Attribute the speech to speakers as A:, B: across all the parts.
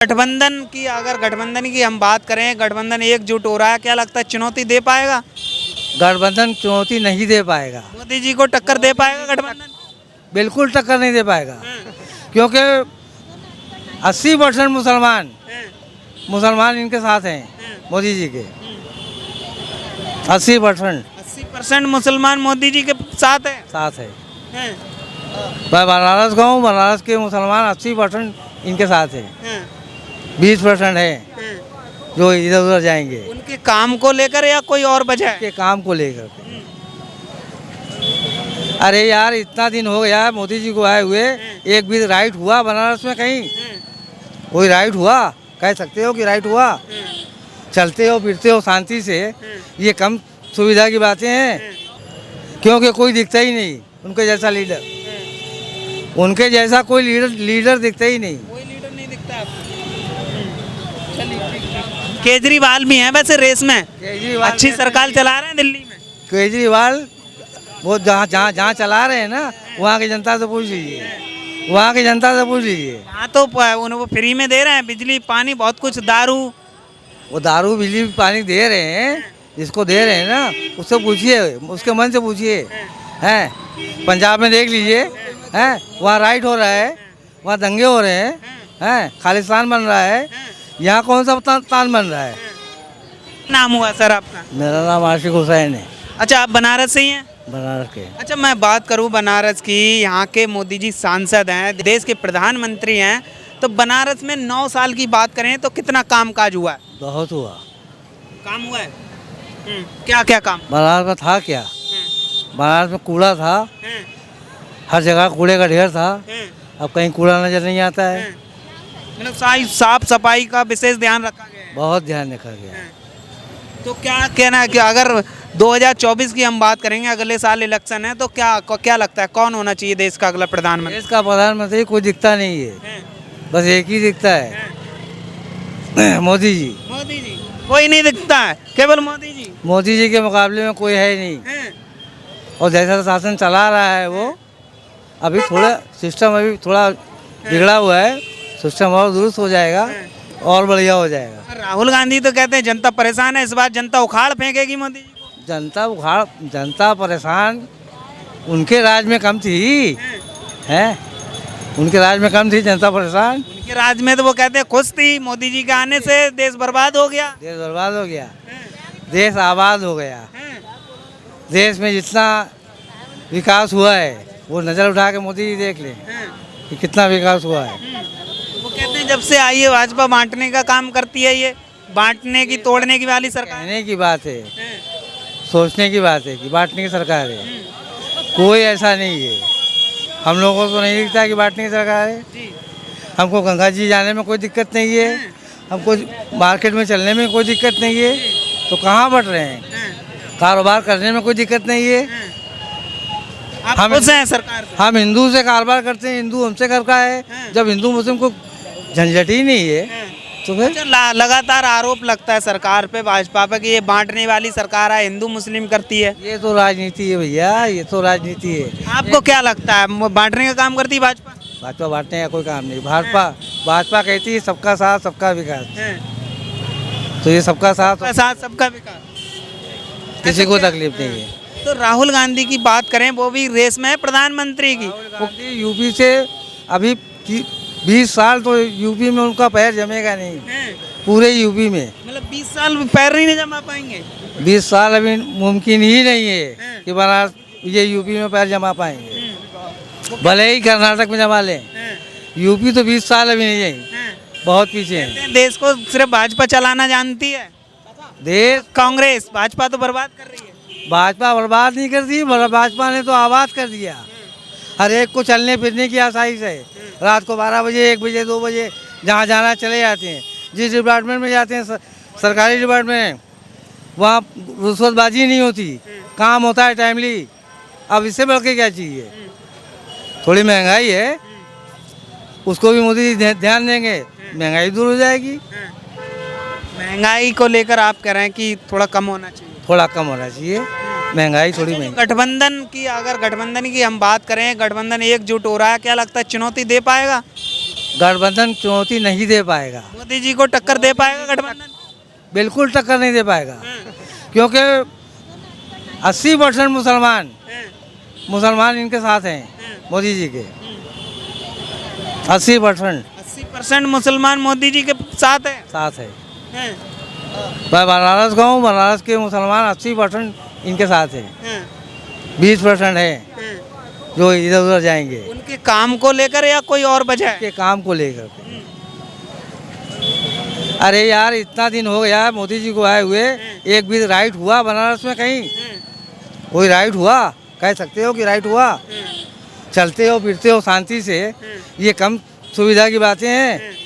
A: गठबंधन की अगर गठबंधन की हम बात करें, गठबंधन एकजुट हो रहा है, क्या लगता है चुनौती दे पाएगा?
B: गठबंधन चुनौती नहीं दे पाएगा,
A: मोदी जी को टक्कर दे पाएगा गठबंधन?
B: बिल्कुल टक्कर नहीं दे पाएगा, क्योंकि 80% मुसलमान इनके साथ हैं, मोदी जी के 80%
A: 80% मुसलमान मोदी जी के साथ है।
B: है। मैं बनारस का हूँ, बनारस के मुसलमान 80% इनके साथ हैं, 20% है जो इधर उधर जाएंगे
A: उनके काम को लेकर या कोई और वजह है?
B: के काम को लेकर के। अरे यार, इतना दिन हो गया मोदी जी को आए हुए, एक भी राइट हुआ बनारस में कहीं? कोई राइट हुआ? कह सकते हो कि राइट हुआ? चलते हो फिरते हो शांति से, ये कम सुविधा की बातें हैं, क्योंकि कोई दिखता ही नहीं उनके जैसा लीडर, उनके जैसा कोई लीडर दिखता ही नहीं।
A: कोई लीडर नहीं दिखता आपको? केजरीवाल भी हैं वैसे रेस में,
B: केजरीवाल
A: अच्छी सरकार चला रहे हैं दिल्ली में।
B: केजरीवाल वो जहाँ चला रहे हैं ना, वहाँ की जनता से पूछ लीजिए, वहाँ की जनता से पूछ लीजिए।
A: हाँ तो वो फ्री में दे रहे हैं, बिजली पानी बहुत कुछ, दारू।
B: वो दारू बिजली पानी दे रहे हैं, जिसको दे रहे हैं ना उससे पूछिए, उसके मन से पूछिए। हैं पंजाब में देख लीजिए, हैं वहाँ राइट हो रहा है, वहाँ दंगे हो रहे हैं, खालिस्तान बन रहा है, यहाँ कौन सा तान बन रहा है?
A: नाम हुआ सर आपका?
B: मेरा नाम आशिक हुसैन है,
A: अच्छा, आप बनारस से ही हैं?
B: बनारस के।
A: अच्छा, मैं बात करूं बनारस की, यहाँ के मोदी जी सांसद हैं, देश के प्रधानमंत्री हैं, तो बनारस में 9 साल की बात करें तो कितना कामकाज हुआ है?
B: बहुत हुआ।
A: काम हुआ है? क्या क्या काम?
B: बनारस में था क्या? बनारस में कूड़ा था, हर जगह कूड़े का ढेर था, अब कहीं कूड़ा नजर नहीं आता है।
A: मतलब साफ सफाई का विशेष ध्यान रखा गया है?
B: बहुत ध्यान रखा गया।
A: तो क्या कहना है कि अगर 2024 की हम बात करेंगे, अगले साल इलेक्शन है, तो क्या लगता है कौन होना चाहिए देश का अगला प्रधानमंत्री?
B: देश का प्रधानमंत्री कोई दिखता नहीं है, बस एक ही दिखता है, मोदी जी।
A: मोदी जी कोई नहीं दिखता है, केवल मोदी जी।
B: मोदी जी के मुकाबले में कोई है ही नहीं, और जैसा शासन चला रहा है वो, अभी थोड़ा सिस्टम अभी थोड़ा बिगड़ा हुआ है, सिस्टम और दुरुस्त हो जाएगा और बढ़िया हो जाएगा।
A: राहुल गांधी तो कहते हैं जनता परेशान है, इस बार जनता उखाड़ फेंकेगी मोदी जी को।
B: जनता परेशान उनके राज में कम थी, हैं उनके राज में कम थी जनता परेशान।
A: उनके राज में तो वो कहते हैं खुश थी, मोदी जी के आने से देश बर्बाद हो गया।
B: देश बर्बाद हो गया, देश आबाद हो गया। देश में जितना विकास हुआ है वो नज़र उठा के मोदी जी देख लें कि कितना विकास हुआ है।
A: वो कहते हैं जब से आई है भाजपा बांटने का काम करती है, ये बांटने की तोड़ने की वाली सरकार।
B: कहने की बात है, सोचने की बात है कि बांटने की सरकार है, कोई ऐसा नहीं है। हम लोगों को तो नहीं दिखता कि बांटने की सरकार है। हमको गंगा जी जाने में कोई दिक्कत नहीं है, हमको मार्केट में चलने में कोई दिक्कत नहीं है, तो कहाँ बट रहे हैं? कारोबार करने में कोई दिक्कत नहीं है।
A: हम खुश हैं सरकार से?
B: हम हिंदू से कारोबार करते हैं, हिंदू हमसे करता है। जब हिंदू मुस्लिम को झंझट ही नहीं है तो फिर?
A: अच्छा, लगातार आरोप लगता है सरकार पे, भाजपा पे, कि ये बांटने वाली सरकार है, हिंदू मुस्लिम करती है।
B: ये तो राजनीति है भैया, ये तो राजनीति है।
A: आपको क्या लगता है बांटने का काम करती है भाजपा?
B: भाजपा बांटने का कोई काम नहीं। भाजपा कहती है सबका साथ सबका विकास, तो ये सबका साथ
A: सबका विकास,
B: किसी को तकलीफ नहीं है।
A: तो राहुल गांधी की बात करें, वो भी रेस में है प्रधानमंत्री की।
B: यूपी से अभी 20 साल तो यूपी में उनका पैर जमेगा नहीं, पूरे यूपी में।
A: मतलब 20 साल पैर नहीं जमा पाएंगे?
B: 20 साल अभी मुमकिन ही नहीं है कि बनारस ये यूपी में पैर जमा पाएंगे, भले ही कर्नाटक में जमा लें। यूपी तो 20 साल अभी नहीं है, बहुत पीछे है।
A: देश को सिर्फ भाजपा चलाना जानती है,
B: देश
A: कांग्रेस भाजपा तो बर्बाद कर रही है।
B: भाजपा बर्बाद नहीं करती, भाजपा ने तो आबाद कर दिया। हर एक को चलने फिरने की आसाइश है, रात को 12 बजे 1 बजे 2 बजे जहाँ जाना चले जाते हैं। जिस डिपार्टमेंट में जाते हैं, सरकारी डिपार्टमेंट, वहाँ रुश्वतबाजी नहीं होती, काम होता है टाइमली। अब इससे बढ़ के क्या चाहिए? थोड़ी महंगाई है, उसको भी मोदी जी ध्यान देंगे, महंगाई दूर हो जाएगी।
A: महंगाई को लेकर आप कह रहे हैं कि थोड़ा कम होना चाहिए?
B: थोड़ा कम होना चाहिए, महंगाई थोड़ी महंगी।
A: गठबंधन की अगर गठबंधन की हम बात करें, गठबंधन एकजुट हो रहा है, क्या लगता है चुनौती दे पाएगा?
B: गठबंधन चुनौती नहीं दे पाएगा,
A: मोदी जी को टक्कर दे पाएगा गठबंधन?
B: बिल्कुल टक्कर नहीं दे पाएगा, क्योंकि 80% मुसलमान इनके साथ हैं, मोदी जी के 80%
A: 80% मुसलमान मोदी जी के साथ है।
B: है। मैं बनारस का हूँ, बनारस के मुसलमान 80% इनके साथ हैं, 20% है जो इधर उधर जाएंगे
A: उनके काम को लेकर या कोई और वजह है?
B: के काम को लेकर के। अरे यार, इतना दिन हो गया मोदी जी को आए हुए, एक भी राइट हुआ बनारस में कहीं? कोई राइट हुआ? कह सकते हो कि राइट हुआ? चलते हो फिरते हो शांति से, ये कम सुविधा की बातें हैं।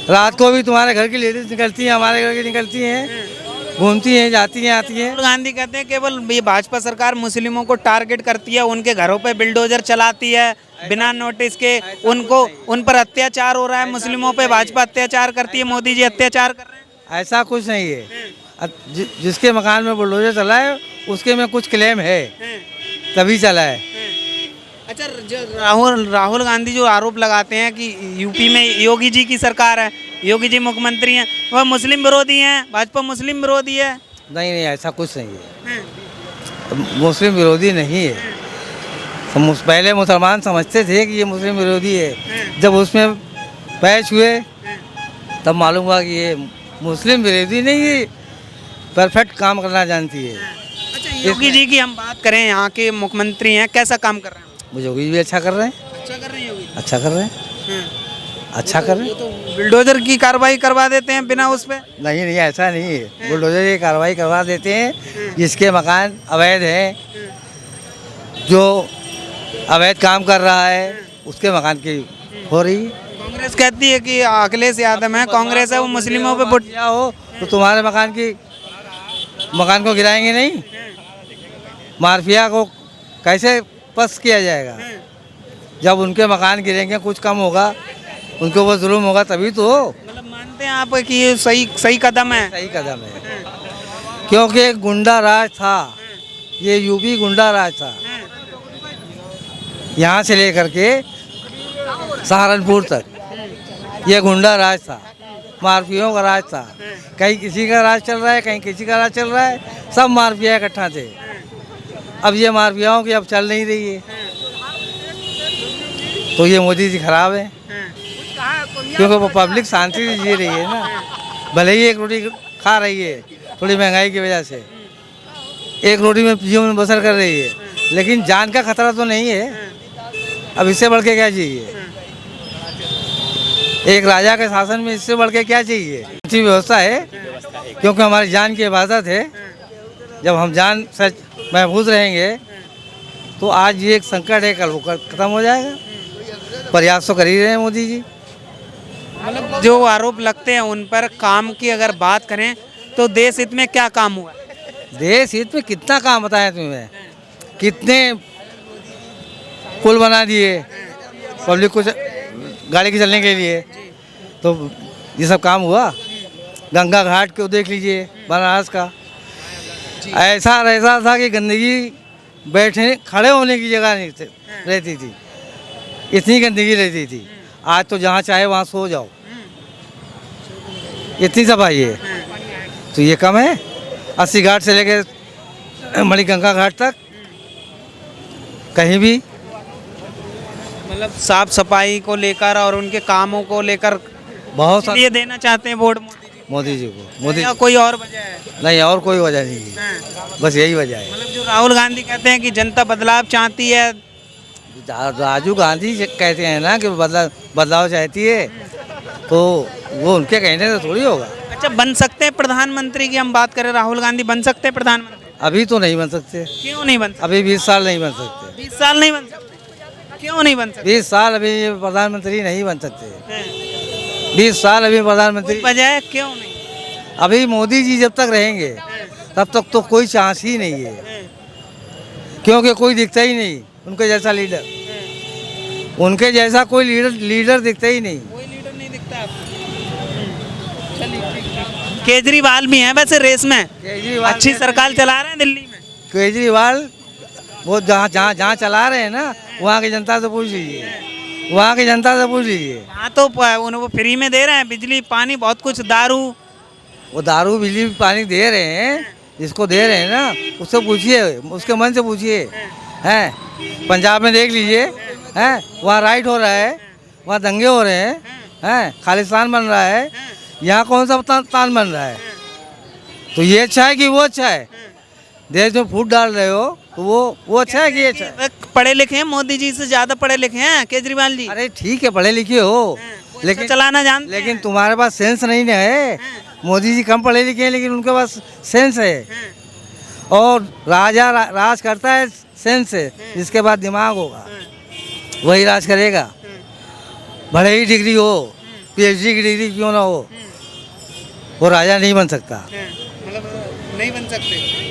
B: रात को भी तुम्हारे घर की लेडीज निकलती हैं, हमारे घर की निकलती हैं, घूमती हैं, जाती हैं, आती हैं।
A: राहुल गांधी कहते हैं केवल ये भाजपा सरकार मुस्लिमों को टारगेट करती है, उनके घरों पे बिल्डोजर चलाती है बिना नोटिस के, उन पर अत्याचार हो रहा है, मुस्लिमों पे भाजपा अत्याचार करती है, मोदी जी अत्याचार कर रहे हैं।
B: ऐसा कुछ नहीं है। जिसके मकान में बुलडोजर चला है उसके में कुछ क्लेम है, तभी चला है।
A: अच्छा, राहुल गांधी जो आरोप लगाते हैं कि यूपी में योगी जी की सरकार है, योगी जी मुख्यमंत्री हैं, वह मुस्लिम विरोधी हैं, भाजपा मुस्लिम विरोधी है।
B: नहीं नहीं, ऐसा कुछ नहीं है, मुस्लिम विरोधी नहीं है। पहले मुसलमान समझते थे कि ये मुस्लिम विरोधी है, जब उसमें पैच हुए तब मालूम हुआ कि ये मुस्लिम विरोधी नहीं है, परफेक्ट काम करना जानती है।
A: अच्छा, योगी जी की हम बात करें, यहाँ के मुख्यमंत्री हैं, कैसा काम कर रहे हैं?
B: योगी भी अच्छा कर रहे हैं,
A: अच्छा कर रहे हैं योगी,
B: अच्छा कर रहे हैं, अच्छा कर रहे हैं।
A: तो बिल्डोजर की कार्रवाई करवा देते हैं बिना उस पे?
B: नहीं नहीं, ऐसा नहीं है, बुलडोजर की कार्रवाई करवा देते हैं जिसके मकान अवैध हैं, जो अवैध काम कर रहा है उसके मकान की हो रही है।
A: कांग्रेस कहती है कि अखिलेश यादव है, कांग्रेस है, वो मुस्लिमों पे वोट
B: किया हो तो तुम्हारे मकान को गिराएंगे नहीं? माफिया को कैसे पस किया जाएगा? जब उनके मकान गिरेंगे, कुछ कम होगा, उनके ऊपर जुल्म होगा, तभी तो।
A: मतलब मानते हैं आप कि ये सही कदम है?
B: सही कदम है, क्योंकि गुंडा राज था, ये यूपी गुंडा राज था, यहाँ से लेकर के सहारनपुर तक ये गुंडा राज था, माफियाओं का राज था। कहीं किसी का राज चल रहा है, कहीं किसी का राज चल रहा है, सब माफिया इकट्ठा थे। अब ये माफियाओं की अब चल नहीं रही है, तो ये मोदी जी खराब है, क्योंकि वो पब्लिक शांति से जी रही है ना। भले ही एक रोटी खा रही है, थोड़ी महंगाई की वजह से एक रोटी में जीवन बसर कर रही है, लेकिन जान का खतरा तो नहीं है। अब इससे बढ़ के क्या चाहिए? एक राजा के शासन में इससे बढ़ के क्या चाहिए? अच्छी व्यवस्था है, क्योंकि हमारी जान की हिफाजत है। जब हम जान सच महफूज रहेंगे तो आज ये एक संकट है, कल वो खत्म हो जाएगा। प्रयास तो कर ही रहे हैं मोदी जी।
A: मतलब जो आरोप लगते हैं उन पर, काम की अगर बात करें तो देश हित में क्या काम हुआ?
B: देश हित में कितना काम बताया तुम्हें? कितने पुल बना दिए पब्लिक को गाड़ी के चलने के लिए, तो ये सब काम हुआ। गंगा घाट को देख लीजिए, बनारस का ऐसा रहता था कि गंदगी बैठने खड़े होने की जगह नहीं रहती थी, इतनी गंदगी रहती थी। आज तो जहाँ चाहे वहाँ सो जाओ, इतनी सफाई है। तो ये कम है? 80 घाट से लेकर मणिगंगा घाट तक कहीं भी
A: मतलब साफ सफाई को लेकर और उनके कामों को लेकर
B: बहुत
A: ये देना चाहते हैं वोट
B: मोदी जी को। मोदी
A: या कोई और वजह है?
B: नहीं, और कोई वजह नहीं है, बस यही वजह है।
A: मतलब जो राहुल गांधी कहते हैं कि जनता बदलाव चाहती है,
B: राजीव गांधी कहते हैं ना कि बदलाव चाहती है, तो वो उनके कहने से थोड़ी होगा।
A: अच्छा, बन सकते हैं प्रधानमंत्री की हम बात करें, राहुल गांधी बन सकते हैं प्रधानमंत्री?
B: अभी तो नहीं बन सकते।
A: क्यों नहीं बन सकते?
B: अभी 20 साल नहीं बन सकते।
A: 20 साल नहीं बन सकते? क्यों नहीं बन सकते?
B: 20 साल अभी प्रधानमंत्री नहीं बन सकते। 20 साल अभी प्रधानमंत्री
A: वजह है क्यों नहीं?
B: अभी मोदी जी जब तक रहेंगे तब तक तो कोई चांस ही नहीं है, क्योंकि कोई दिखता ही नहीं उनके जैसा लीडर, उनके जैसा कोई लीडर दिखता ही नहीं।
A: कोई लीडर नहीं दिखता आपको? केजरीवाल भी हैं वैसे रेस में, अच्छी सरकार चला रहे हैं दिल्ली में।
B: केजरीवाल वो जहाँ चला रहे हैं ना, वहाँ की जनता से पूछ लीजिए, वहाँ की जनता से पूछ लीजिए।
A: यहाँ तो उनको फ्री में दे रहे हैं, बिजली पानी बहुत कुछ, दारू।
B: वो दारू बिजली पानी दे रहे हैं, जिसको दे रहे हैं ना उससे पूछिए, उसके मन से पूछिए। हैं पंजाब में देख लीजिए, हैं वहाँ राइट हो रहा है, वहाँ दंगे हो रहे हैं, खालिस्तान बन रहा है। यहाँ कौन सा तान बन रहा है? तो ये अच्छा है कि वो अच्छा है? देश में फूट डाल रहे हो तो वो अच्छा है कि ये अच्छा है?
A: पढ़े लिखे हैं, मोदी जी से ज्यादा पढ़े लिखे हैं केजरीवाल जी।
B: अरे ठीक है, पढ़े लिखे हो,
A: लेकिन चलाना जानते हैं।
B: लेकिन तुम्हारे पास सेंस नहीं ना है। मोदी जी कम पढ़े लिखे हैं लेकिन उनके पास सेंस है। और राजा राज करता है सेंस से, जिसके बाद दिमाग होगा वही राज करेगा। भले ही डिग्री हो, पीएचडी की डिग्री क्यों ना हो, वो राजा नहीं बन सकता।
A: मतलब नहीं बन सकते।